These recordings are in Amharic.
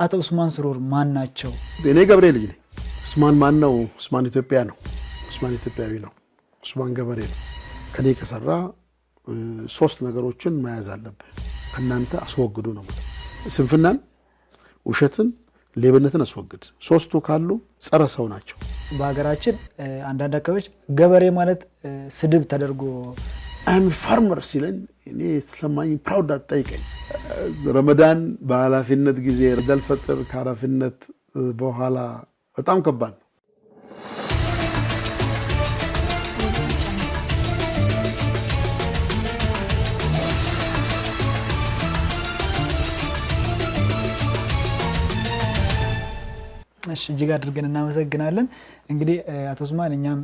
አቶ ኡስማን ስሩር ማን ናቸው? እኔ ገብሬ ልጅ ነኝ። ኡስማን ማን ነው? ኡስማን ኢትዮጵያ ነው። ኡስማን ኢትዮጵያዊ ነው። ኡስማን ገበሬ ነው። ከኔ ከሰራ 3 ነገሮችን መያዝ አለብህ። ከናንተ አስወግዱ ነው። ስንፍናን፣ ውሸትን፣ ሌብነትን አስወግድ። 3ቱ ካሉ ጸረ ሰው ናቸው። በሀገራችን አንዳንድ አካባቢዎች ገበሬ ማለት ስድብ ተደርጎ አም ፋርመር ሲለን እኔ ስለማኝ ፕራውድ አጠይቀኝ። ረመዳን በኃላፊነት ጊዜ ረዳል ፈጥር ከኃላፊነት በኋላ በጣም ከባድ ነው። እሺ እጅግ አድርገን እናመሰግናለን። እንግዲህ አቶ ኡስማን እኛም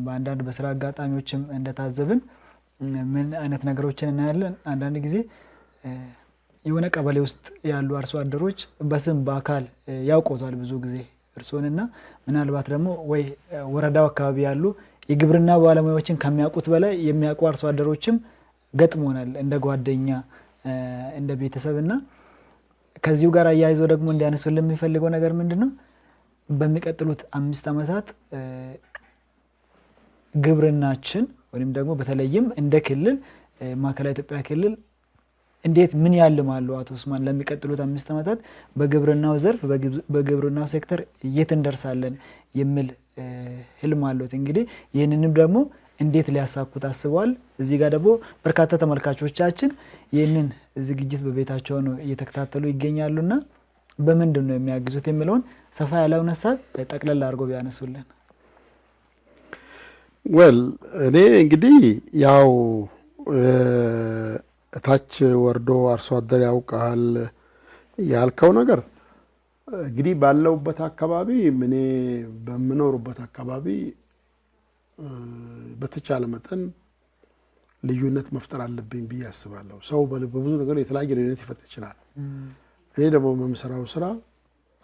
በአንዳንድ በስራ አጋጣሚዎችም እንደታዘብን ምን አይነት ነገሮችን እናያለን። አንዳንድ ጊዜ የሆነ ቀበሌ ውስጥ ያሉ አርሶ አደሮች በስም በአካል ያውቁታል ብዙ ጊዜ እርሶንና ምናልባት ደግሞ ወይ ወረዳው አካባቢ ያሉ የግብርና ባለሙያዎችን ከሚያውቁት በላይ የሚያውቁ አርሶ አደሮችም ገጥሞናል እንደ ጓደኛ እንደ ቤተሰብና ከዚሁ ጋር አያይዞ ደግሞ እንዲያነሱልን የሚፈልገው ነገር ምንድነው በሚቀጥሉት 5 ዓመታት ግብርናችን ወይም ደግሞ በተለይም እንደ ክልል ማዕከላዊ ኢትዮጵያ ክልል እንዴት ምን ያልማሉ አቶ ኡስማን ለሚቀጥሉት 5 ዓመታት በግብርናው ዘርፍ በግብርናው ሴክተር የት እንደርሳለን የሚል ህልም አሉት። እንግዲህ ይሄንንም ደግሞ እንዴት ሊያሳኩት አስበዋል? እዚህ ጋር ደግሞ በርካታ ተመልካቾቻችን ይሄንን ዝግጅት በቤታቸው ነው እየተከታተሉ ይገኛሉና በምንድን ነው የሚያግዙት የሚለውን ሰፋ ያለውን ሐሳብ ጠቅለል አድርጎ ቢያነሱልን። እኔ እንግዲህ ያው ታች ወርዶ አርሶ አደር ያውቃል ያልከው ነገር እንግዲህ ባለውበት አካባቢ እኔ በመኖርበት አካባቢ በተቻለ መጠን ልዩነት መፍጠር አለብኝ ብዬ አስባለሁ። ሰው በብዙ ነገር የተለያየ ልዩነት ይፈጥር ይችላል። እኔ ደግሞ በመሰራው ስራ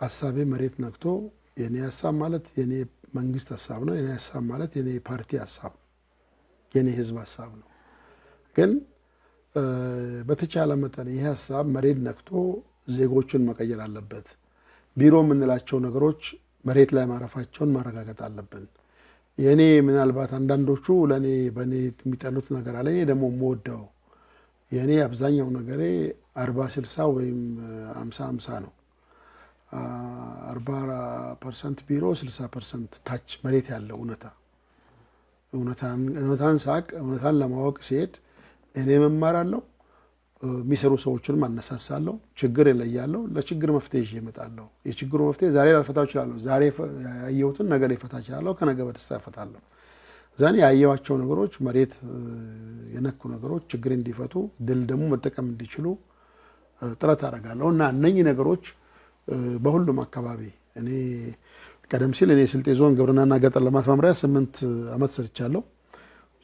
ሐሳቤ መሬት ነክቶ የኔ ሐሳብ ማለት የኔ መንግስት ሐሳብ ነው። የኔ ሐሳብ ማለት የኔ ፓርቲ ሐሳብ የኔ ህዝብ ሐሳብ ነው። ግን በተቻለ መጠን ይሄ ሐሳብ መሬት ነክቶ ዜጎችን መቀየር አለበት። ቢሮ የምንላቸው ነገሮች መሬት ላይ ማረፋቸውን ማረጋገጥ አለብን። የኔ ምናልባት አንዳንዶቹ ለኔ በኔ የሚጠሉት ነገር አለ። እኔ ደግሞ የምወደው የኔ አብዛኛው ነገሬ 40-60 ወይም 50-50 ነው። 40% ቢሮ 60% ታች መሬት ያለው እውነታን ሳቅ እውነታን ለማወቅ ሲሄድ እኔ መማራለሁ፣ የሚሰሩ ሰዎችንም አነሳሳለሁ፣ ችግር እለያለሁ፣ ለችግር መፍትሄ ይዤ እመጣለሁ። የችግሩ መፍትሄ ዛሬ ላልፈታው እችላለሁ። ዛሬ ያየሁትን ነገ ልፈታ እችላለሁ፣ ከነገ በደስታ እፈታለሁ። ዛሬ ያየኋቸው ነገሮች መሬት የነኩ ነገሮች ችግር እንዲፈቱ ድል ደግሞ መጠቀም እንዲችሉ ጥረት አደርጋለሁ እና እነኚህ ነገሮች በሁሉም አካባቢ እኔ ቀደም ሲል እኔ ስልጤ ዞን ግብርናና ገጠር ልማት መምሪያ 8 ዓመት ሰርቻለሁ።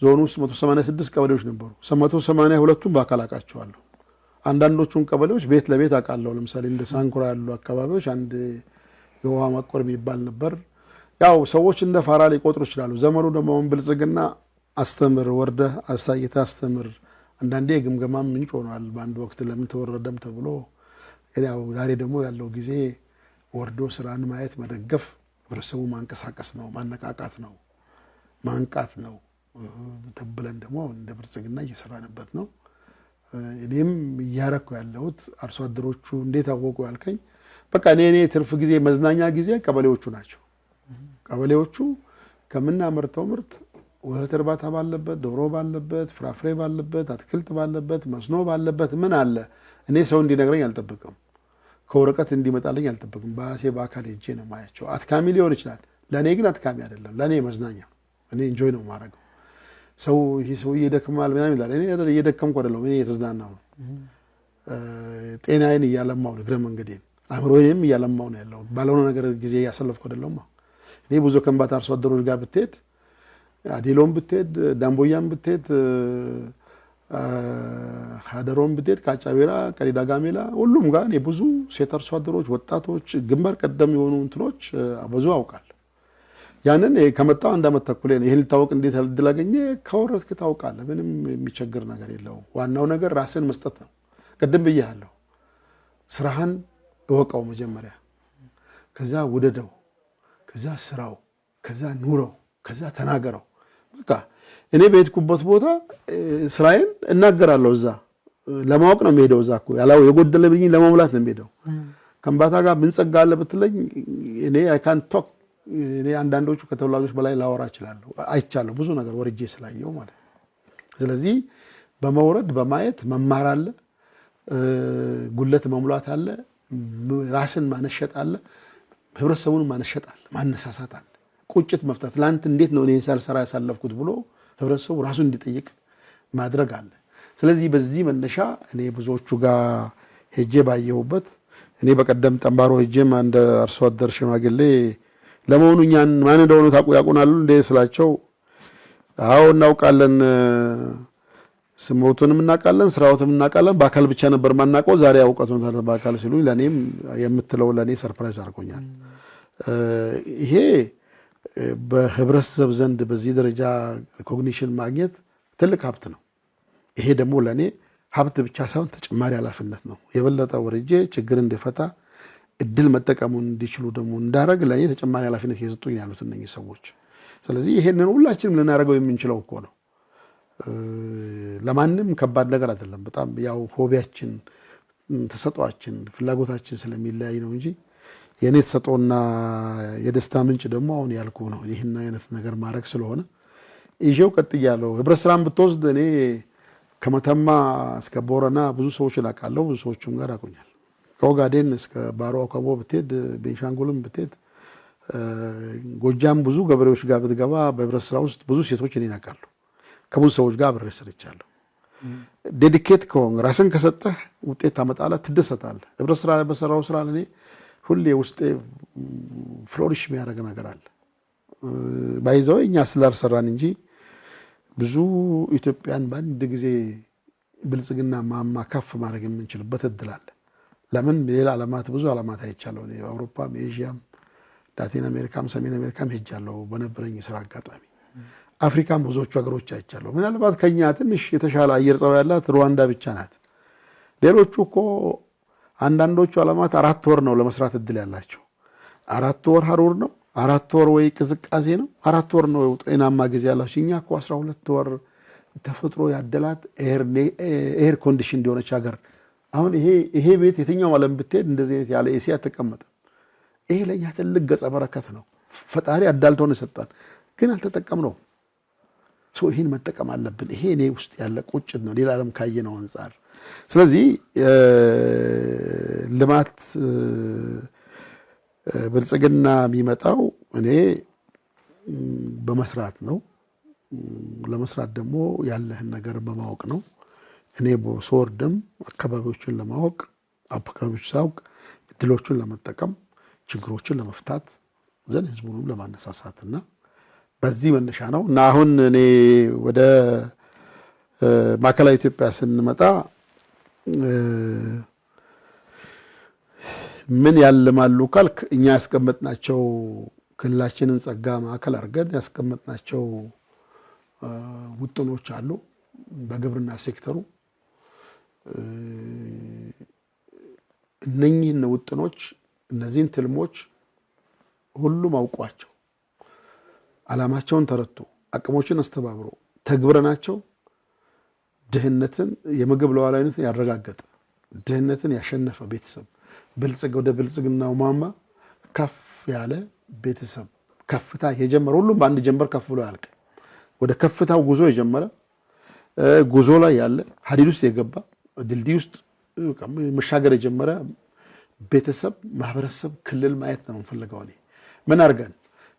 ዞኑ ውስጥ 186 ቀበሌዎች ነበሩ። 182ቱን በአካል አውቃቸዋለሁ። አንዳንዶቹን ቀበሌዎች ቤት ለቤት አውቃለሁ። ለምሳሌ እንደ ሳንኩራ ያሉ አካባቢዎች አንድ የውሃ ማቆር የሚባል ነበር። ያው ሰዎች እንደ ፋራ ሊቆጥሩ ይችላሉ። ዘመኑ ደግሞ ብልጽግና አስተምር ወርደህ አሳይተህ አስተምር አንዳንዴ ግምገማም ምንጭ ሆኗል። በአንድ ወቅት ለምን ተወረደም ተብሎ ያው ዛሬ ደግሞ ያለው ጊዜ ወርዶ ስራን ማየት መደገፍ ህብረተሰቡ ማንቀሳቀስ ነው፣ ማነቃቃት ነው፣ ማንቃት ነው ተብለን ደግሞ እንደ ብልጽግና እየሰራንበት ነው። እኔም እያረኩ ያለሁት አርሶ አደሮቹ እንዴት አወቁ ያልከኝ በቃ እኔ ትርፍ ጊዜ መዝናኛ ጊዜ ቀበሌዎቹ ናቸው። ቀበሌዎቹ ከምናመርተው ምርት ወተት እርባታ ባለበት፣ ዶሮ ባለበት፣ ፍራፍሬ ባለበት፣ አትክልት ባለበት፣ መስኖ ባለበት ምን አለ እኔ ሰው እንዲነግረኝ አልጠብቅም፣ ከወረቀት እንዲመጣልኝ አልጠብቅም። በአካል ሄጄ ነው ማያቸው። አትካሚ ሊሆን ይችላል፣ ለኔ ግን አትካሚ አይደለም። ለኔ መዝናኛ እኔ ኢንጆይ ነው ማረገው። ሰው ይሄ ሰው እየደከማል ምናምን ይላል። እኔ እየደከምኩ አይደለም፣ እኔ እየተዝናናው ነው። ጤናዬን እያለማው ነው፣ እግረ መንገዴን አእምሮዬንም እያለማው ነው ያለው። ባልሆነ ነገር ጊዜ እያሰለፍኩ አይደለም። እኔ ብዙ ከምባታ አርሶ አደሮች ጋር ብትሄድ፣ አዲሎም ብትሄድ፣ ዳምቦያም ብትሄድ፣ ሀደሮም ብትሄድ፣ ካጫቤራ፣ ቀሪዳ ጋሜላ ሁሉም ጋር እኔ ብዙ ሴት አርሶ አደሮች ወጣቶች ግንባር ቀደም የሆኑ እንትኖች ብዙ አውቃለሁ። ያንን ከመጣው 1 ዓመት ተኩል ነው። ይሄን ልታውቅ እንዴት እድል አገኘ? ከወረድክ ታውቃለህ። ምንም የሚቸግር ነገር የለውም። ዋናው ነገር ራስን መስጠት ነው። ቅድም ብያለሁ። ስራህን እወቀው መጀመሪያ፣ ከዛ ውደደው፣ ከዛ ስራው፣ ከዛ ኑረው፣ ከዛ ተናገረው። በቃ እኔ በሄድኩበት ቦታ ስራዬን እናገራለሁ። እዛ ለማወቅ ነው የምሄደው። እዛ እኮ ያለው የጎደለብኝ ለመሙላት ነው የምሄደው። ከምባታ ጋር ምን ጸጋ አለ ብትለኝ እኔ አይ ካን ቶክ እኔ አንዳንዶቹ ከተወላጆች በላይ ላወራ እችላለሁ። አይቻለሁ ብዙ ነገር ወርጄ ስላየው ማለት ነው። ስለዚህ በመውረድ በማየት መማር አለ፣ ጉለት መሙላት አለ፣ ራስን ማነሸጥ አለ፣ ህብረተሰቡን ማነሸጥ አለ፣ ማነሳሳት አለ፣ ቁጭት መፍታት። ትላንት እንዴት ነው እኔ ሳልሰራ ያሳለፍኩት ብሎ ህብረተሰቡ ራሱን እንዲጠይቅ ማድረግ አለ። ስለዚህ በዚህ መነሻ እኔ ብዙዎቹ ጋር ሄጄ ባየሁበት እኔ በቀደም ጠንባሮ ሄጄም አንድ አርሶ አደር ሽማግሌ ለመሆኑ እኛን ማን እንደሆኑ ያውቁናሉ እንዴ ስላቸው፣ አዎ እናውቃለን፣ ስሞቱንም እናውቃለን፣ ስራውንም እናውቃለን፣ በአካል ብቻ ነበር ማናውቀው፣ ዛሬ አውቀቱን በአካል ሲሉኝ ለኔም የምትለው ለኔ ሰርፕራይዝ አድርጎኛል። ይሄ በህብረተሰብ ዘንድ በዚህ ደረጃ ሪኮግኒሽን ማግኘት ትልቅ ሀብት ነው። ይሄ ደግሞ ለኔ ሀብት ብቻ ሳይሆን ተጨማሪ ኃላፊነት ነው። የበለጠ ወርጄ ችግር እንዲፈታ እድል መጠቀሙን እንዲችሉ ደግሞ እንዳረግ ለኔ ተጨማሪ ኃላፊነት እየሰጡኝ ያሉት እነኚህ ሰዎች። ስለዚህ ይሄንን ሁላችንም ልናደርገው የምንችለው እኮ ነው። ለማንም ከባድ ነገር አይደለም። በጣም ያው ሆቢያችን፣ ተሰጧችን፣ ፍላጎታችን ስለሚለያይ ነው እንጂ የኔ ተሰጦና የደስታ ምንጭ ደግሞ አሁን ያልኩ ነው። ይህን አይነት ነገር ማድረግ ስለሆነ ይዤው ቀጥያለሁ። ህብረት ስራን ብትወስድ እኔ ከመተማ እስከ ቦረና ብዙ ሰዎች እላቃለሁ። ብዙ ሰዎችም ጋር አቁኛል። ከኦጋዴን እስከ ባሮ አካቦ ብትሄድ፣ ቤንሻንጉልም ብትሄድ፣ ጎጃም ብዙ ገበሬዎች ጋር ብትገባ በህብረት ስራ ውስጥ ብዙ ሴቶች እኔን ያውቃሉ። ከብዙ ሰዎች ጋር አብሬ ሰርቻለሁ። ዴዲኬት ከሆንክ ራስን ከሰጠህ ውጤት ታመጣለህ፣ ትደሰታለህ። ህብረት ስራ በሰራው ስራ ለኔ ሁሌ ውስጤ ፍሎሪሽ የሚያደርግ ነገር አለ። ባይዘው እኛ ስላልሰራን እንጂ ብዙ ኢትዮጵያን በአንድ ጊዜ ብልጽግና ማማ ከፍ ማድረግ የምንችልበት እድል አለ። ለምን ሌላ ዓለማት ብዙ ዓለማት አይቻለሁ። እኔ በአውሮፓም ኤዥያም ላቲን አሜሪካም ሰሜን አሜሪካም ሄጃለሁ በነበረኝ የስራ አጋጣሚ። አፍሪካም ብዙዎቹ ሀገሮች አይቻለሁ። ምናልባት ከኛ ትንሽ የተሻለ አየር ጸባይ ያላት ሩዋንዳ ብቻ ናት። ሌሎቹ እኮ አንዳንዶቹ ዓለማት 4 ወር ነው ለመስራት እድል ያላቸው። 4 ወር ሀሩር ነው፣ 4 ወር ወይ ቅዝቃዜ ነው፣ 4 ወር ነው ጤናማ ጊዜ ያላቸው። እኛ እኮ 12 ወር ተፈጥሮ ያደላት ኤር ኮንዲሽን እንዲሆነች ሀገር። አሁን ይሄ ቤት የትኛው ዓለም ብትሄድ እንደዚህ አይነት ያለ ኤሲ አትቀመጥም። ይሄ ለኛ ትልቅ ገጸ በረከት ነው። ፈጣሪ አዳልቶን ሰጣን፣ ግን አልተጠቀምነው። ይሄን መጠቀም አለብን። ይሄ እኔ ውስጥ ያለ ቁጭት ነው ሌላ ዓለም ካየነው አንፃር። ስለዚህ ልማት ብልጽግና የሚመጣው እኔ በመስራት ነው። ለመስራት ደግሞ ያለህን ነገር በማወቅ ነው። እኔ ስወርድም አካባቢዎችን ለማወቅ አካባቢዎች ሳውቅ እድሎችን ለመጠቀም ችግሮችን ለመፍታት ዘንድ ህዝቡንም ለማነሳሳትና በዚህ መነሻ ነው እና አሁን እኔ ወደ ማዕከላዊ ኢትዮጵያ ስንመጣ ምን ያልማሉ ካልክ እኛ ያስቀመጥናቸው ክልላችንን ጸጋ ማዕከል አድርገን ያስቀመጥናቸው ውጥኖች አሉ። በግብርና ሴክተሩ እነኚህን ውጥኖች እነዚህን ትልሞች ሁሉም አውቋቸው ዓላማቸውን ተረድቶ አቅሞችን አስተባብሮ ተግብረናቸው ድህነትን የምግብ ሉዓላዊነትን ያረጋገጠ ድህነትን ያሸነፈ ቤተሰብ ወደ ብልጽግናው ማማ ከፍ ያለ ቤተሰብ ከፍታ የጀመረ ሁሉም በአንድ ጀንበር ከፍ ብሎ ያልቅ ወደ ከፍታው ጉዞ የጀመረ ጉዞ ላይ ያለ ሀዲድ ውስጥ የገባ ድልድይ ውስጥ መሻገር የጀመረ ቤተሰብ ማህበረሰብ ክልል ማየት ነው የምንፈልገው። ምን አድርገን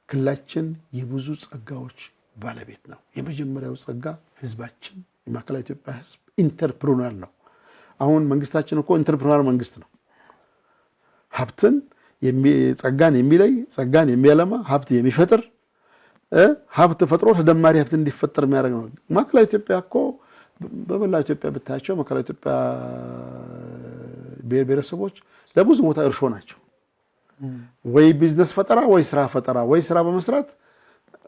ክልላችን የብዙ ጸጋዎች ባለቤት ነው። የመጀመሪያው ጸጋ ህዝባችን የማዕከላዊ ኢትዮጵያ ህዝብ ኢንተርፕረነር ነው። አሁን መንግስታችን እኮ ኢንተርፕረነር መንግስት ነው። ሀብትን ጸጋን የሚለይ ጸጋን የሚያለማ ሀብት የሚፈጥር ሀብት ፈጥሮ ተደማሪ ሀብት እንዲፈጠር የሚያደርግ ነው። ማዕከላዊ ኢትዮጵያ እኮ በመላ ኢትዮጵያ ብታያቸው ማዕከላዊ ኢትዮጵያ ብሔር ብሔረሰቦች ለብዙ ቦታ እርሾ ናቸው። ወይ ቢዝነስ ፈጠራ ወይ ስራ ፈጠራ ወይ ስራ በመስራት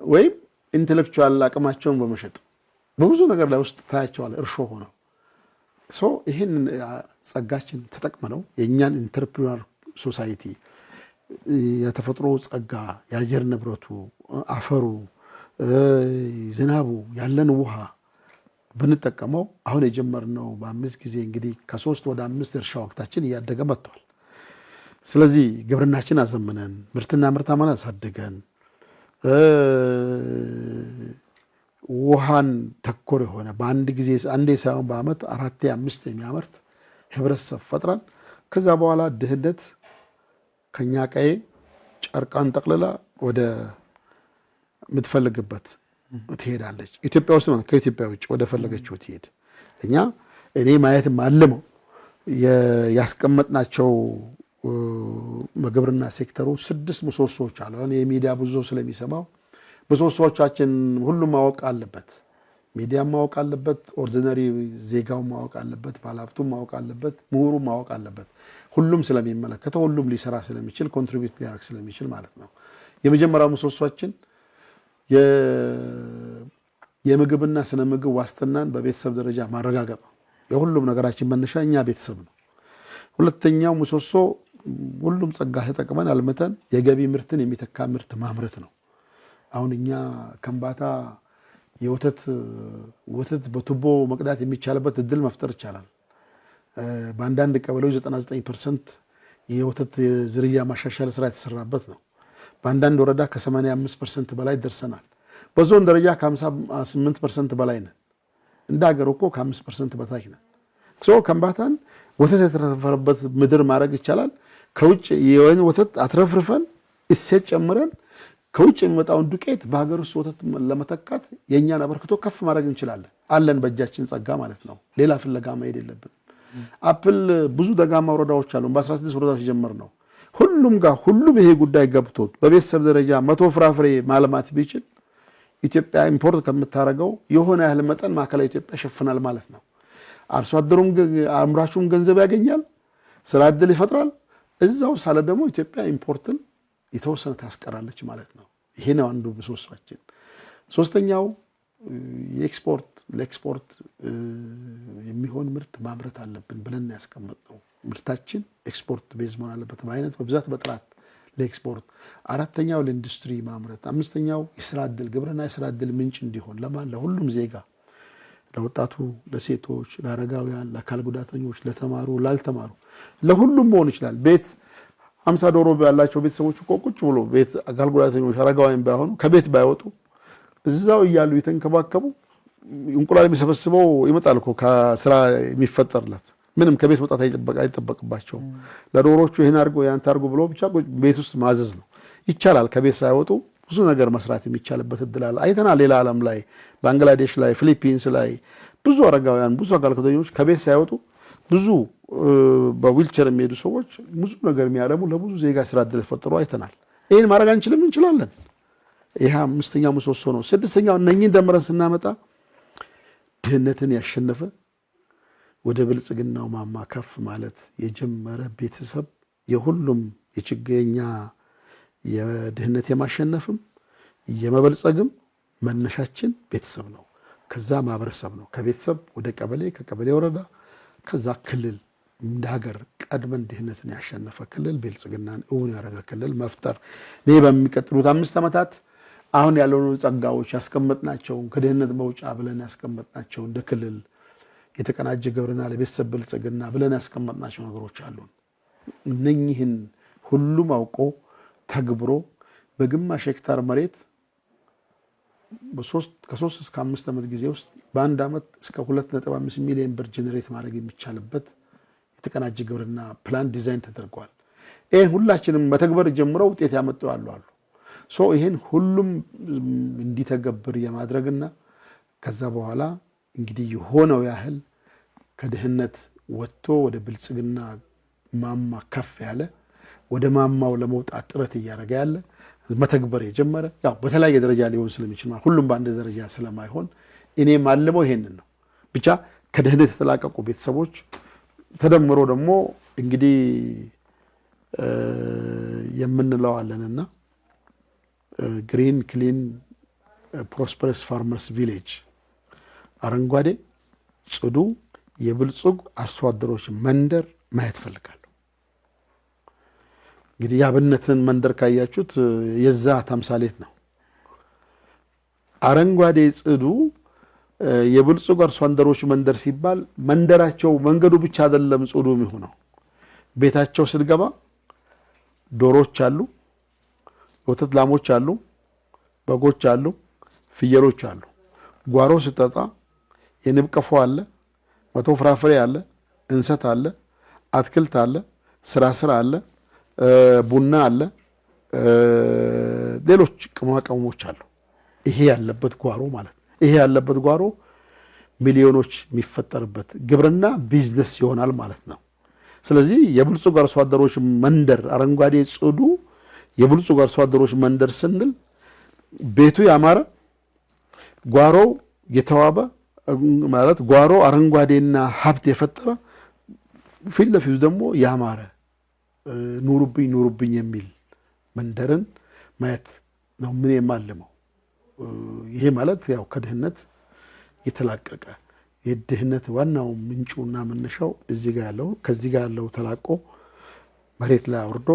ወይ ኢንተሌክቹዋል አቅማቸውን በመሸጥ በብዙ ነገር ላይ ውስጥ ታያቸዋል እርሾ ሆነው። ይህን ጸጋችን ተጠቅመነው የእኛን ኢንተርፕረነር ሶሳይቲ የተፈጥሮ ጸጋ፣ የአየር ንብረቱ፣ አፈሩ፣ ዝናቡ፣ ያለን ውሃ ብንጠቀመው አሁን የጀመርነው በ5 ጊዜ እንግዲህ ከ3 ወደ 5 እርሻ ወቅታችን እያደገ መጥቷል። ስለዚህ ግብርናችን አዘምነን ምርትና ምርታማነት አሳድገን ውሃን ተኮር የሆነ በአንድ ጊዜ አንዴ ሳይሆን በአመት 4 5 የሚያመርት ህብረተሰብ ፈጥረን ከዛ በኋላ ድህነት ከኛ ቀዬ ጨርቃን ጠቅልላ ወደ ምትፈልግበት ትሄዳለች። ኢትዮጵያ ውስጥ ነው፣ ከኢትዮጵያ ውጭ ወደ ፈለገችው ትሄድ። እኔ ማየት ማለመው ያስቀመጥናቸው በግብርና ሴክተሩ 6 ምሰሶዎች አሉ። አሁን የሚዲያ ብዙ ስለሚሰማው ምሰሶዎቻችን ሁሉም ማወቅ አለበት። ሚዲያም ማወቅ አለበት፣ ኦርዲነሪ ዜጋው ማወቅ አለበት፣ ባለሀብቱም ማወቅ አለበት፣ ምሁሩ ማወቅ አለበት። ሁሉም ስለሚመለከተው ሁሉም ሊሰራ ስለሚችል ኮንትሪቢዩት ሊያደርግ ስለሚችል ማለት ነው። የመጀመሪያው ምሰሶችን የምግብና ስነ ምግብ ዋስትናን በቤተሰብ ደረጃ ማረጋገጥ ነው። የሁሉም ነገራችን መነሻ እኛ ቤተሰብ ነው። ሁለተኛው ምሰሶ ሁሉም ጸጋ ተጠቅመን አልምተን የገቢ ምርትን የሚተካ ምርት ማምረት ነው። አሁን እኛ ከምባታ ወተት በቱቦ መቅዳት የሚቻልበት እድል መፍጠር ይቻላል። በአንዳንድ ቀበሌዎች 99% የወተት ዝርያ ማሻሻል ስራ የተሰራበት ነው። በአንዳንድ ወረዳ ከ85% በላይ ደርሰናል። በዞን ደረጃ ከ58% በላይ ነን። እንደ ሀገር እኮ ከ5% በታች ነን። ከምባታን ወተት የተረፈረበት ምድር ማድረግ ይቻላል። ከውጭ የወይን ወተት አትረፍርፈን እሴት ጨምረን ከውጭ የሚመጣውን ዱቄት በሀገር ውስጥ ወተት ለመተካት የእኛን አበርክቶ ከፍ ማድረግ እንችላለን። አለን በእጃችን ጸጋ ማለት ነው። ሌላ ፍለጋ መሄድ የለብን። አፕል ብዙ ደጋማ ወረዳዎች አሉ። በ16 ወረዳዎች ጀመር ነው። ሁሉም ይሄ ጉዳይ ገብቶት በቤተሰብ ደረጃ 100 ፍራፍሬ ማልማት ቢችል ኢትዮጵያ ኢምፖርት ከምታረገው የሆነ ያህል መጠን ማዕከላዊ ኢትዮጵያ ይሸፍናል ማለት ነው። አርሶ አደሩም አምራቹም ገንዘብ ያገኛል፣ ስራ ዕድል ይፈጥራል። እዛው ሳለ ደግሞ ኢትዮጵያ ኢምፖርትን የተወሰነ ታስቀራለች ማለት ነው። ይሄ ነው አንዱ ምሰሶአችን። ሶስተኛው ለኤክስፖርት የሚሆን ምርት ማምረት አለብን ብለን ያስቀመጥነው። ምርታችን ኤክስፖርት ቤዝ መሆን አለበት፣ በአይነት በብዛት በጥራት ለኤክስፖርት። አራተኛው ለኢንዱስትሪ ማምረት። አምስተኛው የስራ ዕድል፣ ግብርና የስራ ዕድል ምንጭ እንዲሆን ለሁሉም ዜጋ፣ ለወጣቱ፣ ለሴቶች፣ ለአረጋውያን፣ ለአካል ጉዳተኞች፣ ለተማሩ፣ ላልተማሩ፣ ለሁሉም መሆን ይችላል። ቤት 50 ዶሮ ያላቸው ቤተሰቦች እኮ ቁጭ ብሎ ቤት አካል ጉዳተኞች አረጋውያን ባይሆኑ ከቤት ባይወጡ እዛው እያሉ የተንከባከቡ እንቁላል የሚሰበስበው ይመጣል እኮ ከስራ የሚፈጠርለት። ምንም ከቤት መውጣት አይጠበቅባቸውም። ለዶሮቹ ይሄን አድርጎ ያን አድርጎ ብሎ ብቻ ቤት ውስጥ ማዘዝ ነው። ይቻላል። ከቤት ሳይወጡ ብዙ ነገር መስራት የሚቻልበት እድል አለ። አይተናል። ሌላ ዓለም ላይ ባንግላዴሽ ላይ፣ ፊሊፒንስ ላይ ብዙ አረጋውያን ብዙ አካል ጉዳተኞች ከቤት ሳይወጡ ብዙ በዊልቸር የሚሄዱ ሰዎች ብዙ ነገር የሚያለሙ ለብዙ ዜጋ ስራ ዕድል ፈጥሮ አይተናል። ይሄን ማድረግ አንችልም? እንችላለን። ይሄ አምስተኛው ምሰሶ ነው። ስድስተኛው እነኚህን ደምረን ስናመጣ ድህነትን ያሸነፈ ወደ ብልጽግናው ማማ ከፍ ማለት የጀመረ ቤተሰብ የሁሉም የችግኛ የድህነት የማሸነፍም የመበልጸግም መነሻችን ቤተሰብ ነው። ከዛ ማህበረሰብ ነው። ከቤተሰብ ወደ ቀበሌ፣ ከቀበሌ ወረዳ፣ ከዛ ክልል እንደ ሀገር ቀድመን ድህነትን ያሸነፈ ክልል ብልጽግናን እውን ያደረገ ክልል መፍጠር። እኔ በሚቀጥሉት 5 ዓመታት አሁን ያለውን ጸጋዎች ያስቀመጥናቸው ከድህነት መውጫ ብለን ያስቀመጥናቸው እንደ ክልል የተቀናጀ ግብርና ለቤተሰብ ብልጽግና ብለን ያስቀመጥናቸው ነገሮች አሉ። እነኚህን ሁሉም አውቆ ተግብሮ በግማሽ ሄክታር መሬት ከ3 እስከ 5 ዓመት ጊዜ ውስጥ በአንድ ዓመት እስከ 2.5 ሚሊዮን ብር ጀነሬት ማድረግ የሚቻልበት የተቀናጀ ግብርና ፕላን ዲዛይን ተደርጓል። ይሄን ሁላችንም መተግበር ጀምረው ውጤት ያመጣው አሉ። ይሄን ሁሉም እንዲተገብር የማድረግና ከዛ በኋላ እንግዲህ የሆነው ያህል ከድህነት ወጥቶ ወደ ብልጽግና ማማ ከፍ ያለ ወደ ማማው ለመውጣት ጥረት እያደረገ ያለ መተግበር የጀመረ ያው በተለያየ ደረጃ ሊሆን ስለሚችል ሁሉም በአንድ ደረጃ ስለማይሆን እኔ ማልመው ይሄንን ነው። ብቻ ከድህነት የተላቀቁ ቤተሰቦች ተደምሮ ደግሞ እንግዲህ የምንለው አለንና ግሪን ክሊን ፕሮስፐረስ ፋርመርስ ቪሌጅ አረንጓዴ ጽዱ የብልጽግ አርሶ አደሮች መንደር ማየት ፈልጋለሁ። እንግዲህ የአብነትን መንደር ካያችሁት የዛ ተምሳሌት ነው። አረንጓዴ ጽዱ የብልጽግ አርሶ አደሮች መንደር ሲባል መንደራቸው መንገዱ ብቻ አይደለም ጽዱ የሚሆነው። ቤታቸው ስትገባ ዶሮች አሉ፣ ወተት ላሞች አሉ፣ በጎች አሉ፣ ፍየሎች አሉ። ጓሮ ስትጠጣ የንብ ቀፎ አለ፣ መቶ ፍራፍሬ አለ፣ እንሰት አለ፣ አትክልት አለ፣ ስራ አለ፣ ቡና አለ፣ ሌሎች ቅመማ ቅመሞች አሉ። ይሄ ያለበት ጓሮ ማለት ነው። ይሄ ያለበት ጓሮ ሚሊዮኖች የሚፈጠርበት ግብርና ቢዝነስ ይሆናል ማለት ነው። ስለዚህ የብልጽግ አርሶ አደሮች መንደር አረንጓዴ ጽዱ የብልጽግ አርሶ አደሮች መንደር ስንል ቤቱ ያማረ ጓሮው የተዋበ ማለት ጓሮ አረንጓዴና ሀብት የፈጠረ ፊት ለፊቱ ደግሞ ያማረ ኑሩብኝ የሚል መንደርን ማየት ነው ምን የማልመው። ይሄ ማለት ያው ከድህነት የተላቀቀ የድህነት ዋናው ምንጩና መነሻው እዚህ ጋር ያለው ከዚህ ጋር ያለው ተላቆ መሬት ላይ አውርዶ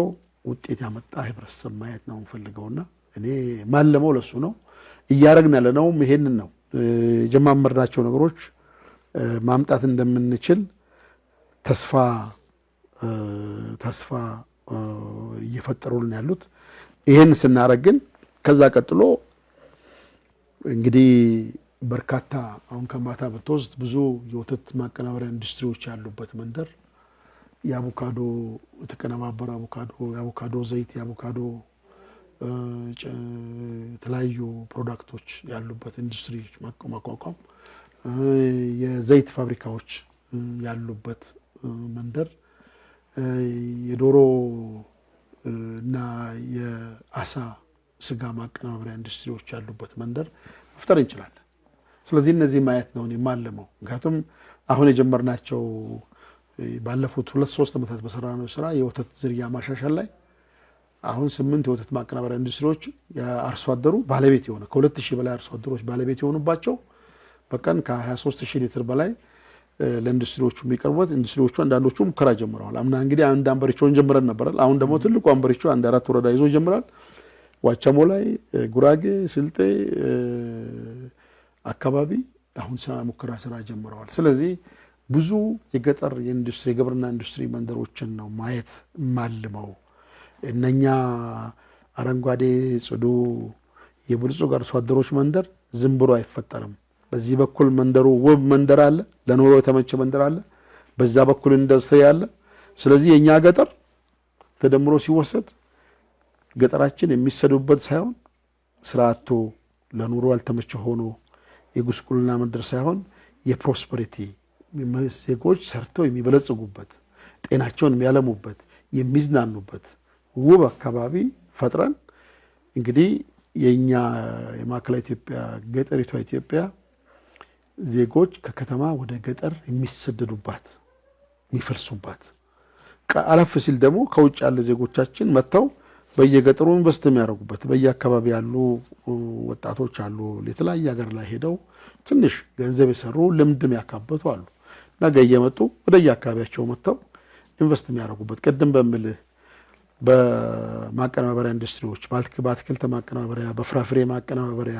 ውጤት ያመጣ ህብረተሰብ ማየት ነው የምፈልገውና እኔ ማለመው ለሱ ነው። እያረግን ያለነውም ይሄንን ነው። የጀማመርናቸው ነገሮች ማምጣት እንደምንችል ተስፋ እየፈጠሩልን ያሉት ይሄን ስናረግ ግን ከዛ ቀጥሎ እንግዲህ በርካታ አሁን ከማታ ብትወስድ ብዙ የወተት ማቀናበሪያ ኢንዱስትሪዎች ያሉበት መንደር የአቮካዶ የተቀነባበረ የአቮካዶ ዘይት የአቮካዶ የተለያዩ ፕሮዳክቶች ያሉበት ኢንዱስትሪ ማቋቋም የዘይት ፋብሪካዎች ያሉበት መንደር የዶሮ እና የአሳ ስጋ ማቀናበሪያ ኢንዱስትሪዎች ያሉበት መንደር መፍጠር እንችላለን። ስለዚህ እነዚህ ማየት ነው የማለመው። ምክንያቱም አሁን የጀመርናቸው ባለፉት 2-3 ዓመታት በሰራነው ስራ የወተት ዝርያ ማሻሻል ላይ አሁን 8 የወተት ማቀናበሪያ ኢንዱስትሪዎች የአርሶ አደሩ ባለቤት የሆነ ከ2000 በላይ አርሶ አደሮች ባለቤት የሆኑባቸው በቀን ከ23000 ሊትር በላይ ለኢንዱስትሪዎቹ የሚቀርቡት ኢንዱስትሪዎቹ አንዳንዶቹ ሙከራ ጀምረዋል። አምና እንግዲህ አንድ አንበሪቾን ጀምረን ነበራል። አሁን ደግሞ ትልቁ አንበሪቾ 1-4 ወረዳ ይዞ ጀምራል። ዋቻሞ ላይ፣ ጉራጌ፣ ስልጤ አካባቢ አሁን ሙከራ ስራ ጀምረዋል። ስለዚህ ብዙ የገጠር የኢንዱስትሪ የግብርና ኢንዱስትሪ መንደሮችን ነው ማየት ማልመው። እነኛ አረንጓዴ ጽዱ የብልጽግ አርሶ አደሮች መንደር ዝም ብሎ አይፈጠርም። በዚህ በኩል መንደሩ ውብ መንደር አለ፣ ለኑሮ የተመቸ መንደር አለ፣ በዛ በኩል ኢንዱስትሪ አለ። ስለዚህ የኛ ገጠር ተደምሮ ሲወሰድ ገጠራችን የሚሰዱበት ሳይሆን ስራ አጥቶ ለኑሮ ያልተመቸ ሆኖ የጉስቁልና መንደር ሳይሆን የፕሮስፐሪቲ ዜጎች ሰርተው የሚበለጽጉበት ጤናቸውን የሚያለሙበት የሚዝናኑበት ውብ አካባቢ ፈጥረን እንግዲህ የኛ የማዕከላዊ ኢትዮጵያ ገጠሪቷ ኢትዮጵያ ዜጎች ከከተማ ወደ ገጠር የሚሰደዱባት የሚፈልሱባት አለፍ ሲል ደግሞ ከውጭ ያለ ዜጎቻችን መጥተው በየገጠሩ ኢንቨስት የሚያደርጉበት በየአካባቢ ያሉ ወጣቶች አሉ። የተለያየ ሀገር ላይ ሄደው ትንሽ ገንዘብ የሰሩ ልምድም ያካበቱ አሉ። ነገ እየመጡ ወደየአካባቢያቸው መጥተው ኢንቨስት የሚያደርጉበት ቅድም በምልህ በማቀነባበሪያ ኢንዱስትሪዎች በአትክልት ማቀነባበሪያ፣ በፍራፍሬ ማቀነባበሪያ፣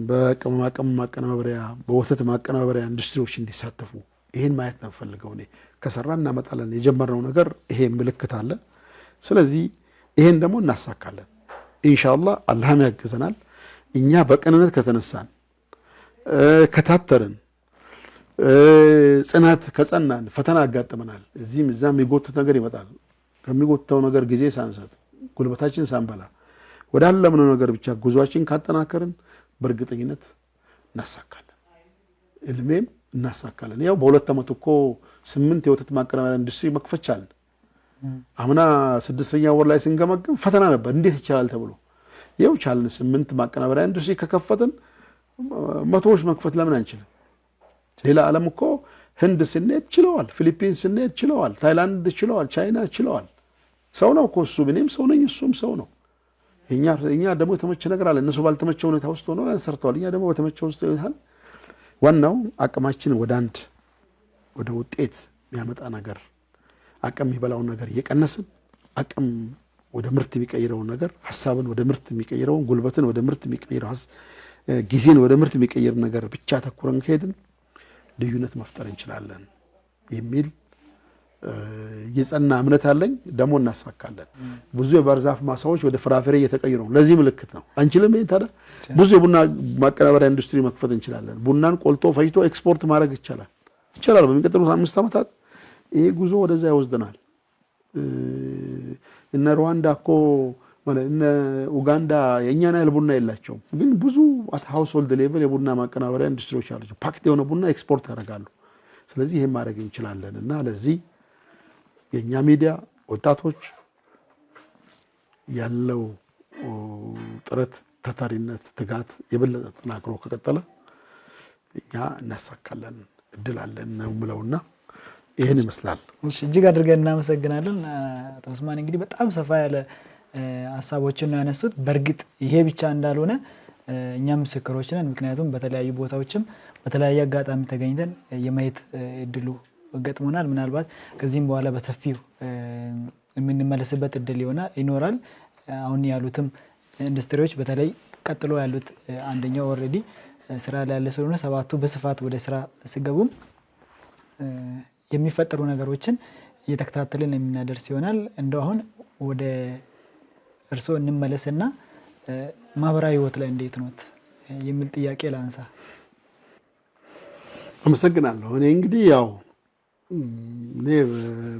በቅመማ ቅመም ማቀነባበሪያ፣ በወተት ማቀነባበሪያ ኢንዱስትሪዎች እንዲሳተፉ ይሄን ማየት ነው ፈልገው። እኔ ከሰራ እናመጣለን። የጀመርነው ነገር ይሄ ምልክት አለ። ስለዚህ ይሄን ደግሞ እናሳካለን ኢንሻአላህ። አላህም ያግዘናል። እኛ በቅንነት ከተነሳን ከታተርን ጽናት ከጸናን ፈተና ያጋጥመናል። እዚህም እዛም የሚጎትት ነገር ይመጣል። ከሚጎትተው ነገር ጊዜ ሳንሰጥ ጉልበታችን ሳንበላ ወዳለምነው ነገር ብቻ ጉዟችን ካጠናከርን በእርግጠኝነት እናሳካለን። እልሜም እናሳካለን። ያው በ2 ዓመት እኮ 8 የወተት ማቀነባበሪያ ኢንዱስትሪ መክፈቻለን። አምና 6ኛ ወር ላይ ስንገመግም ፈተና ነበር፣ እንዴት ይቻላል ተብሎ ያው ቻልን። 8 ማቀነባበሪያ ኢንዱስትሪ ከከፈትን መቶዎች መክፈት ለምን አንችልም? ሌላ ዓለም እኮ ህንድ ስንሄድ ችለዋል፣ ፊሊፒንስ ስንሄድ ችለዋል፣ ታይላንድ ችለዋል፣ ቻይና ችለዋል። ሰው ነው እኮ እሱ፣ እኔም ሰው ነኝ፣ እሱም ሰው ነው። እኛ ደግሞ የተመቸ ነገር አለ። እነሱ ባልተመቸ ሁኔታ ውስጥ ሆነው ያንሰርተዋል። እኛ ደግሞ በተመቸ ውስጥ ይሆናል። ዋናው አቅማችንን ወደ ውጤት የሚያመጣ ነገር አቅም የሚበላውን ነገር እየቀነስን አቅም ወደ ምርት የሚቀይረውን ነገር ሐሳብን ወደ ምርት የሚቀይረውን ጉልበትን ወደ ምርት የሚቀይረው ጊዜን ወደ ምርት የሚቀይር ነገር ብቻ ተኩረን ከሄድን ልዩነት መፍጠር እንችላለን የሚል የጸና እምነት አለኝ። ደግሞ እናሳካለን። ብዙ የባህር ዛፍ ማሳዎች ወደ ፍራፍሬ እየተቀየሩ ነው። ለዚህ ምልክት ነው። አንችልም? ይሄን ታዲያ ብዙ የቡና ማቀናበሪያ ኢንዱስትሪ መክፈት እንችላለን። ቡናን ቆልቶ ፈጭቶ ኤክስፖርት ማድረግ ይቻላል። በሚቀጥሉት 5 ዓመታት ይሄ ጉዞ ወደዛ ይወስደናል። እነ ሩዋንዳ እኮ ማለት እነ ኡጋንዳ የኛን ያህል ቡና የላቸውም፣ ግን ብዙ አት ሃውስሆልድ ሌቭል የቡና ማቀናበሪያ ኢንዱስትሪዎች አሏቸው። ፓክት የሆነ ቡና ኤክስፖርት ያደርጋሉ። ስለዚህ ይሄን ማድረግ እንችላለን እና ለዚህ የኛ ሚዲያ ወጣቶች ያለው ጥረት፣ ታታሪነት፣ ትጋት የበለጠ ተጠናክሮ ከቀጠለ እኛ እናሳካለን፣ እድል አለን ነው የምለውና ይሄን ይመስላል። እሺ፣ እጅግ አድርገን እናመሰግናለን አቶ ኡስማን። እንግዲህ በጣም ሰፋ ያለ ሀሳቦችን ነው ያነሱት። በእርግጥ ይሄ ብቻ እንዳልሆነ እኛም ምስክሮች ነን። ምክንያቱም በተለያዩ ቦታዎችም በተለያየ አጋጣሚ ተገኝተን የማየት እድሉ ገጥሞናል። ምናልባት ከዚህም በኋላ በሰፊው የምንመለስበት እድል ይኖራል። አሁን ያሉትም ኢንዱስትሪዎች በተለይ ቀጥሎ ያሉት አንደኛው ኦልሬዲ ስራ ላይ ያለ ስለሆነ 7ቱ በስፋት ወደ ስራ ሲገቡም የሚፈጠሩ ነገሮችን እየተከታተልን የምናደርስ ይሆናል። እንደው አሁን ወደ እርስዎ እንመለስና ማህበራዊ ህይወት ላይ እንዴት ኖት የሚል ጥያቄ ላንሳ። አመሰግናለሁ። እኔ እንግዲህ ያው እኔ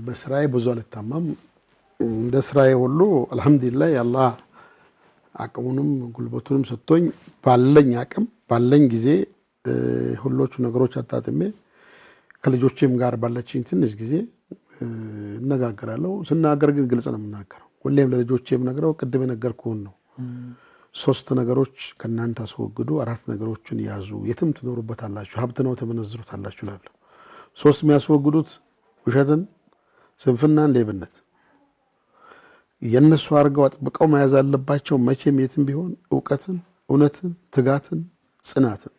በስራዬ ብዙ አልታማም። እንደ ስራዬ ሁሉ አልሐምዱሊላህ አላህ አቅሙንም ጉልበቱንም ሰጥቶኝ ባለኝ አቅም ባለኝ ጊዜ ሁሎቹ ነገሮች አጣጥሜ ከልጆቼም ጋር ባለችኝ ትንሽ ጊዜ እነጋገራለሁ። ስናገር ግን ግልጽ ነው የምናገረው። ሁሌም ለልጆቼም ነግረው ቅድም የነገርኩህን ነው። 3 ነገሮች ከእናንተ አስወግዱ፣ 4 ነገሮችን ያዙ፣ የትም ትኖሩበታላችሁ፣ ሀብት ነው ትመነዝሩታላችሁ እላለሁ። 3 የሚያስወግዱት ውሸትን፣ ስንፍናን፣ ሌብነት የነሱ አድርገው አጥብቀው መያዝ አለባቸው። መቼም የትም ቢሆን እውቀትን፣ እውነትን፣ ትጋትን፣ ጽናትን።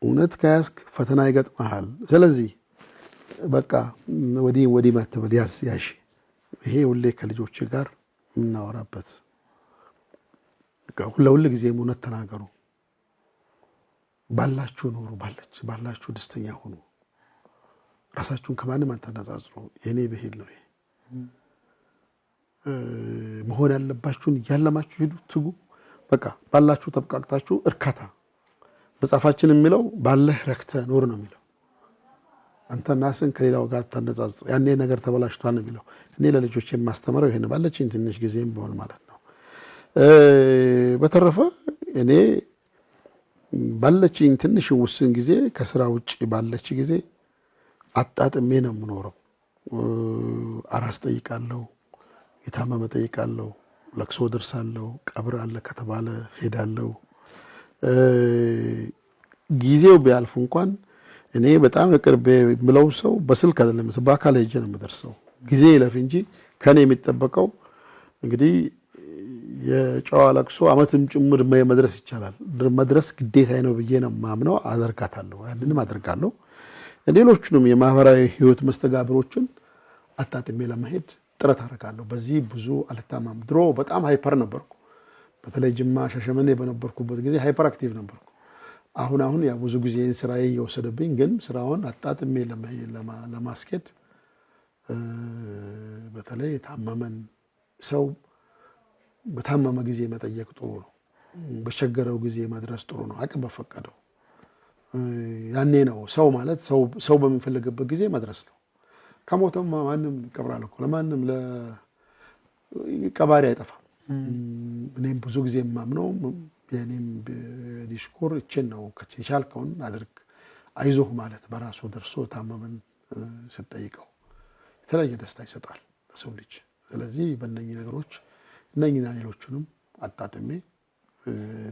እውነት ከያዝክ ፈተና ይገጥመሃል። ስለዚህ በቃ ወዲህ ማተበል ያዝ ያሺ። ይሄ ሁሌ ከልጆች ጋር የምናወራበት ሁሉ ጊዜም እውነት ተናገሩ፣ ባላችሁ ኑሩ፣ ባላችሁ ደስተኛ ሁኑ፣ ራሳችሁን ከማንም አታነጻጽሩ። የኔ ብሂል ነው። መሆን ያለባችሁን ያለማችሁ ሂዱ፣ ትጉ። በቃ ባላችሁ ተብቃቅታችሁ እርካታ። መጽሐፋችን የሚለው ባለህ ረክተህ ኑር ነው የሚለው። አንተ ራስን ከሌላው ጋር ታነጻጽር፣ ያኔ ነገር ተበላሽቷል ነው የሚለው። እኔ ለልጆች የማስተምረው ይሄን ባለችኝ ትንሽ ጊዜም ቢሆን ማለት ነው። በተረፈ እኔ ባለችኝ ትንሽ ውስን ጊዜ ከስራ ውጪ ባለች ጊዜ አጣጥሜ ነው የምኖረው። አራስ ጠይቃለሁ፣ የታመመ ጠይቃለሁ፣ ለቅሶ ደርሳለሁ፣ ቀብር አለ ከተባለ ሄዳለሁ። ጊዜው ቢያልፍ እንኳን እኔ በጣም ቅርቤ የምለው ሰው በስልክ አይደለም በአካል ሄጄ ነው የምደርሰው። ጊዜ ይለፍ እንጂ ከኔ የሚጠበቀው እንግዲህ የጨዋ ለቅሶ አመትም ጭምር መድረስ ይቻላል። መድረስ ግዴታ ነው ብዬ ነው ማምነው። አደርጋታለሁ፣ ያንንም አደርጋለሁ። ሌሎቹንም የማህበራዊ ህይወት መስተጋብሮችን አጣጥሜ ለመሄድ ጥረት አደርጋለሁ። በዚህ ብዙ አልታማም። ድሮ በጣም ሃይፐር ነበርኩ። በተለይ ጅማ ሻሸመኔ በነበርኩበት ጊዜ ሃይፐር አክቲቭ ነበርኩ። አሁን ያ ብዙ ጊዜ ስራዬ እየወሰደብኝ፣ ግን ስራውን አጣጥሜ ለማስኬድ በተለይ የታመመን ሰው በታመመ ጊዜ መጠየቅ ጥሩ ነው። በቸገረው ጊዜ መድረስ ጥሩ ነው። አቅም በፈቀደው ያኔ ነው ሰው ማለት ሰው በሚፈልግበት ጊዜ መድረስ ነው። ከሞተም ማንም ይቀብራል እኮ ለማንም ቀባሪ አይጠፋም። እኔም ብዙ ጊዜ የማምነው የኔም ዲስኩር እችን ነው። የቻልከውን አድርግ፣ አይዞህ ማለት በራሱ ደርሶ ታመመን ስትጠይቀው የተለየ ደስታ ይሰጣል ለሰው ልጅ። ስለዚህ በእነኚህ ነገሮች እነኚህና ሌሎቹንም አጣጥሜ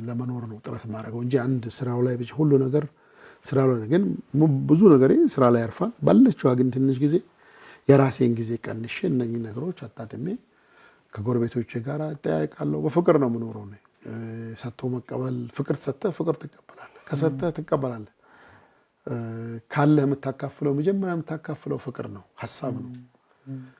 ለመኖር ነው ጥረት ማድረገው እንጂ አንድ ስራው ላይ ብቻ ሁሉ ነገር ስራው ላይ ግን ብዙ ነገር ስራ ላይ ያርፋል። ባለችው ግን ትንሽ ጊዜ የራሴን ጊዜ ቀንሼ እነኚህ ነገሮች አጣጥሜ ከጎረቤቶቼ ጋር እጠያየቃለሁ። በፍቅር ነው የምኖረው ነው። ሰጥቶ መቀበል፣ ፍቅር ሰጥተህ ፍቅር ትቀበላለህ፣ ከሰጠህ ትቀበላለህ። ካለህ የምታካፍለው መጀመሪያ የምታካፍለው ፍቅር ነው፣ ሀሳብ ነው።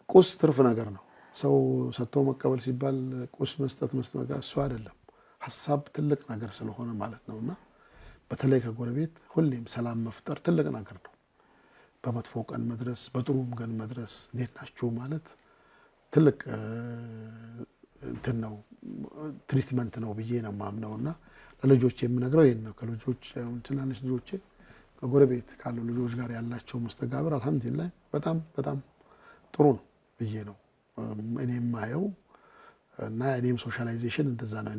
ቁስ ትርፍ ነገር ነው። ሰው ሰጥቶ መቀበል ሲባል ቁስ መስጠት እሱ አይደለም። ሀሳብ ትልቅ ነገር ስለሆነ ማለት ነውና በተለይ ከጎረቤት ሁሌም ሰላም መፍጠር ትልቅ ነገር ነው። በመጥፎ ቀን መድረስ፣ በጥሩም ቀን መድረስ፣ እንዴት ናችሁ ማለት ትልቅ እንትን ነው፣ ትሪትመንት ነው ብዬ ነው የማምነውና ለልጆች የምነግረው ይሄን ነው። ከልጆች ትናንሽ ልጆቼ ከጎረቤት ካሉ ልጆች ጋር ያላቸው መስተጋብር አልሐምዱሊላህ በጣም በጣም ጥሩ ነው ብዬ ነው እኔ የማየው እና እኔም ሶሻላይዜሽን እንደዛ ነው።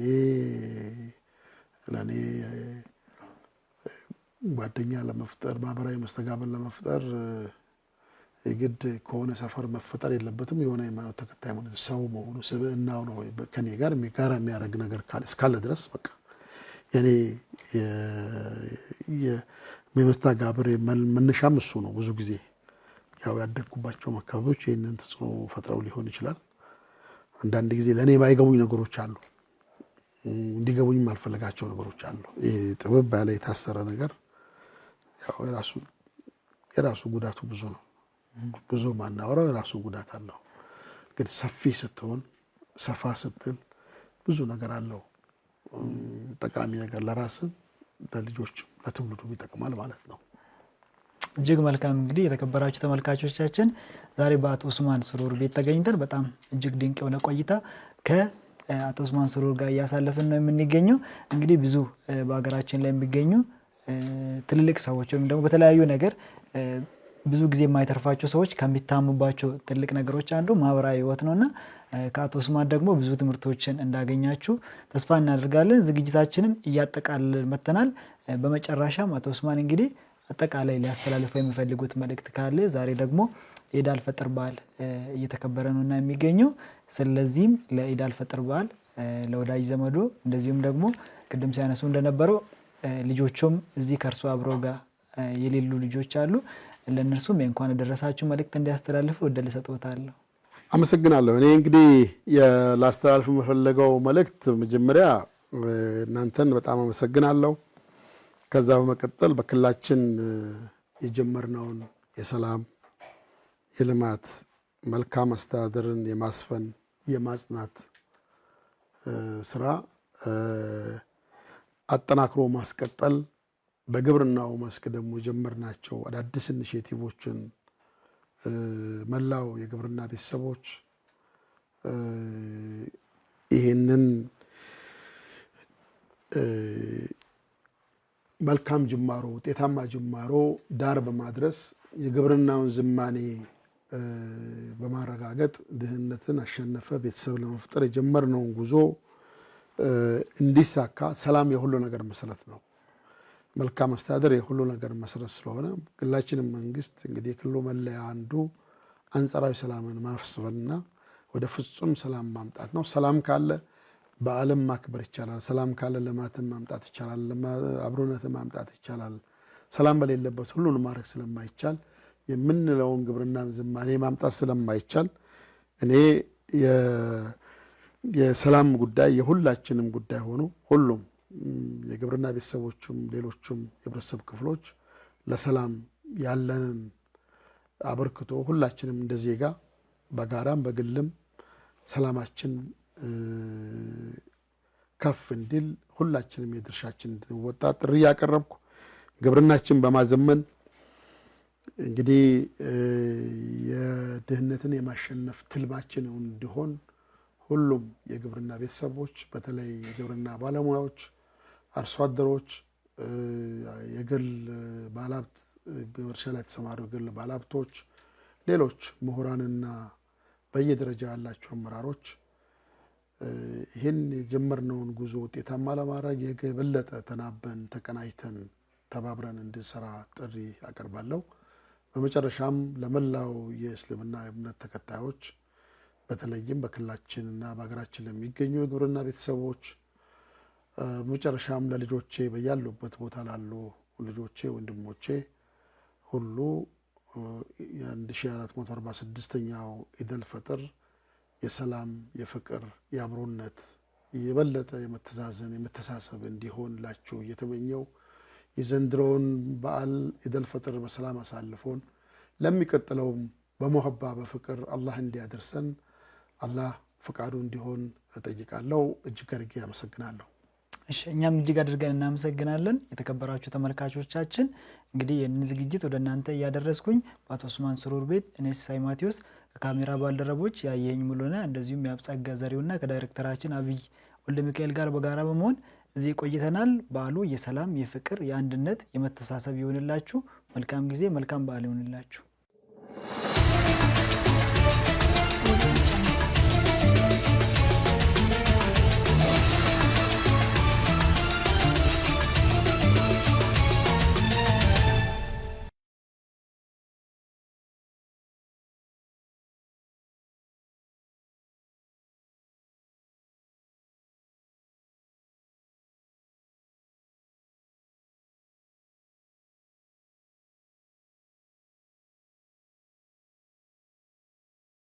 ለእኔ ጓደኛ ለመፍጠር ማህበራዊ መስተጋብር ለመፍጠር የግድ ከሆነ ሰፈር መፈጠር የለበትም። የሆነ ሃይማኖት ተከታይ መሆኑ ሰው መሆኑ ስብዕናው ነው ከኔ ጋር የሚያደርግ ነገር እስካለ ድረስ በቃ የኔ የመስተጋብር መነሻም እሱ ነው። ብዙ ጊዜ ያው ያደግኩባቸው አካባቢዎች ይህንን ተጽዕኖ ፈጥረው ሊሆን ይችላል። አንዳንድ ጊዜ ለእኔ ባይገቡኝ ነገሮች አሉ፣ እንዲገቡኝ የማልፈልጋቸው ነገሮች አሉ። ይሄ ጥበብ ያለ የታሰረ ነገር ያው የራሱ ጉዳቱ ብዙ ነው። ብዙ ማናወራው የራሱ ጉዳት አለው። ግን ሰፊ ስትሆን ሰፋ ስትል ብዙ ነገር አለው። ጠቃሚ ነገር ለራስም ለልጆችም ለትውልዱም ይጠቅማል ማለት ነው። እጅግ መልካም። እንግዲህ የተከበራችሁ ተመልካቾቻችን ዛሬ በአቶ ኡስማን ስሩር ቤት ተገኝተን በጣም እጅግ ድንቅ የሆነ ቆይታ ከአቶ ኡስማን ስሩር ጋር እያሳለፍን ነው የምንገኘው። እንግዲህ ብዙ በሀገራችን ላይ የሚገኙ ትልልቅ ሰዎች ወይም ደግሞ በተለያዩ ነገር ብዙ ጊዜ የማይተርፋቸው ሰዎች ከሚታሙባቸው ትልቅ ነገሮች አንዱ ማህበራዊ ህይወት ነውና ከአቶ ኡስማን ደግሞ ብዙ ትምህርቶችን እንዳገኛችሁ ተስፋ እናደርጋለን። ዝግጅታችንን እያጠቃልለን መጥተናል። በመጨረሻም አቶ ኡስማን እንግዲህ አጠቃላይ ሊያስተላልፈው የሚፈልጉት መልእክት ካለ፣ ዛሬ ደግሞ የኢድ አልፈጥር በዓል እየተከበረ ነውና የሚገኘው ስለዚህም ለኢድ አልፈጥር በዓል ለወዳጅ ዘመዶ እንደዚሁም ደግሞ ቅድም ሲያነሱ እንደነበረው ልጆቹም እዚህ ከእርሱ አብረው ጋር የሌሉ ልጆች አሉ። ለእነርሱም የእንኳን ደረሳችሁ መልእክት እንዲያስተላልፉ እድል እሰጥዎታለሁ። አመሰግናለሁ። እኔ እንግዲህ ላስተላልፍ የምፈለገው መልእክት መጀመሪያ እናንተን በጣም አመሰግናለሁ። ከዛ በመቀጠል በክልላችን የጀመርነውን የሰላም፣ የልማት፣ መልካም አስተዳደርን የማስፈን የማጽናት ስራ አጠናክሮ ማስቀጠል፣ በግብርናው መስክ ደግሞ የጀመርናቸው አዳዲስ ኢኒሼቲቮችን መላው የግብርና ቤተሰቦች ይህንን መልካም ጅማሮ ውጤታማ ጅማሮ ዳር በማድረስ የግብርናውን ዝማኔ በማረጋገጥ ድህነትን አሸነፈ ቤተሰብ ለመፍጠር የጀመርነውን ጉዞ እንዲሳካ ሰላም የሁሉ ነገር መሰረት ነው። መልካም አስተዳደር የሁሉ ነገር መሰረት ስለሆነ ክልላችንም መንግስት እንግዲህ የክልሉ መለያ አንዱ አንጻራዊ ሰላምን ማስፈንና ወደ ፍጹም ሰላም ማምጣት ነው። ሰላም ካለ በዓለም ማክበር ይቻላል። ሰላም ካለ ልማትን ማምጣት ይቻላል። አብሮነትን ማምጣት ይቻላል። ሰላም በሌለበት ሁሉን ማድረግ ስለማይቻል የምንለውን ግብርና ዝማኔ ማምጣት ስለማይቻል እኔ የሰላም ጉዳይ የሁላችንም ጉዳይ ሆኖ ሁሉም የግብርና ቤተሰቦችም ሌሎችም የህብረተሰብ ክፍሎች ለሰላም ያለንን አበርክቶ ሁላችንም እንደ ዜጋ በጋራም በግልም ሰላማችን ከፍ እንዲል ሁላችንም የድርሻችን እንድንወጣ ጥሪ ያቀረብኩ፣ ግብርናችን በማዘመን እንግዲህ የድህነትን የማሸነፍ ትልማችን እንዲሆን ሁሉም የግብርና ቤተሰቦች በተለይ የግብርና ባለሙያዎች፣ አርሶ አደሮች፣ የግል ባለሀብት በእርሻ ላይ የተሰማሩ የግል ባለሀብቶች፣ ሌሎች ምሁራንና በየደረጃው ያላቸው አመራሮች ይህን የጀመርነውን ጉዞ ውጤታማ ለማድረግ የበለጠ ተናበን ተቀናጅተን ተባብረን እንድንሰራ ጥሪ አቀርባለሁ። በመጨረሻም ለመላው የእስልምና እምነት ተከታዮች በተለይም በክልላችንና በሀገራችን ለሚገኙ የግብርና ቤተሰቦች በመጨረሻም ለልጆቼ በያሉበት ቦታ ላሉ ልጆቼ ወንድሞቼ ሁሉ የ1446ኛው ኢድ አልፈጥር የሰላም፣ የፍቅር፣ የአብሮነት የበለጠ የመተዛዘን የመተሳሰብ እንዲሆንላችሁ እየተመኘው የዘንድሮውን በዓል ኢድ አልፈጥር በሰላም አሳልፎን ለሚቀጥለውም በመሐባ በፍቅር አላህ እንዲያደርሰን አላህ ፍቃዱ እንዲሆን እጠይቃለሁ። እጅግ አድርጌ አመሰግናለሁ። እሺ እኛም እጅግ አድርገን እናመሰግናለን። የተከበራችሁ ተመልካቾቻችን እንግዲህ ይህንን ዝግጅት ወደ እናንተ እያደረስኩኝ በአቶ ኡስማን ስሩር ቤት እኔ ሲሳይ ማቴዎስ ከካሜራ ባልደረቦች ያየኝ ሙሉና እንደዚሁም ያብጸጋ ዘሪውና ከዳይሬክተራችን አብይ ወልደ ሚካኤል ጋር በጋራ በመሆን እዚህ ቆይተናል። በዓሉ የሰላም፣ የፍቅር፣ የአንድነት፣ የመተሳሰብ ይሁንላችሁ። መልካም ጊዜ፣ መልካም በዓል ይሁንላችሁ።